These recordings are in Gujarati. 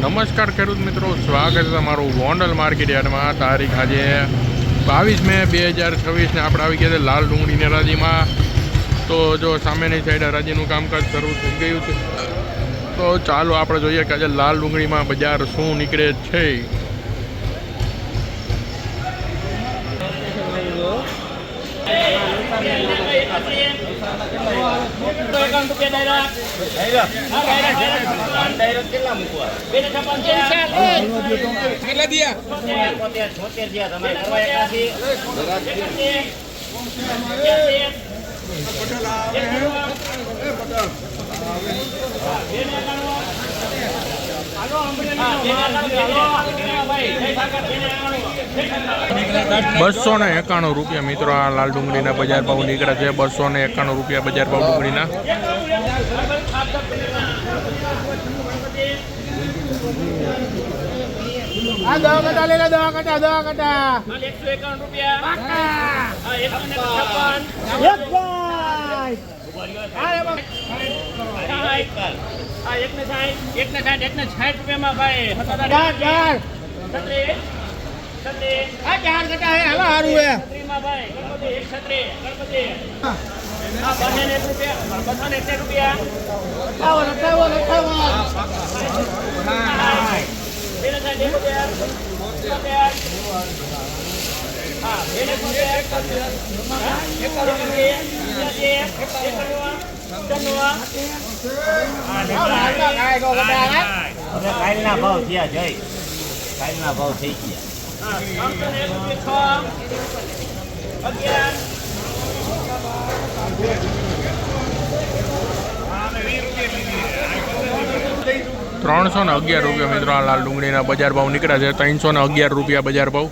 નમસ્કાર ખેડૂત મિત્રો, સ્વાગત છે તમારું ગોંડલ માર્કેટ યાર્ડમાં. તારીખ આજે 22 મે 2026 આપણે આવી ગયા છે લાલ ડુંગળીની હરાજીમાં. તો જો સામેની સાઈડ હરાજીનું કામકાજ શરૂ થઈ ગયું છે. તો ચાલો આપણે જોઈએ કે આજે લાલ ડુંગળીમાં બજાર શું નીકળે છે. ₹291 મિત્રો આ લાલ ડુંગળીના બજાર ભાવ નીકળે છે. ₹291 બજાર ભાવ ડુંગળીના. કાલના ભાવ થયા જય કાલના ભાવ થઈ ગયા. ₹311 મિત્રો આ લાલ ડુંગળીના બજાર ભાવ નીકળ્યા છે. ₹311 બજાર ભાવ.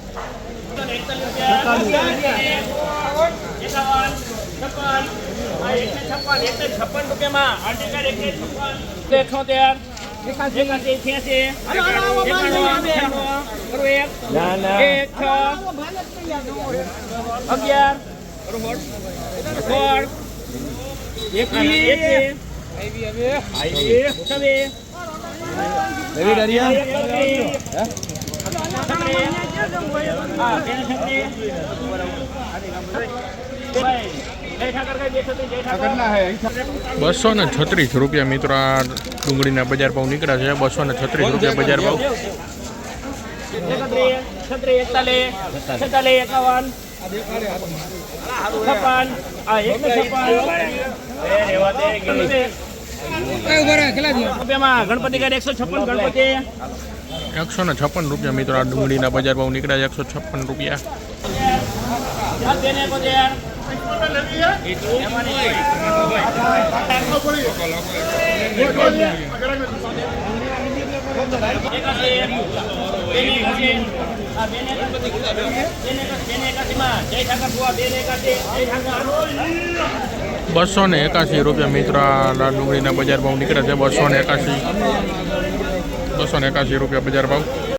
₹236 મિત્રો આ ડુંગળીના બજાર ભાવ નીકળ્યા છે. ₹236 બજાર ભાવ. ગણપતિ ₹156 મિત્રો આ ડુંગળીના બજાર ભાવ નીકળ્યા છે. ₹156. ₹281 મિત્રો આ લાલ ડુંગળીના બજાર ભાવ નીકળે છે. ₹281 બજાર ભાવ.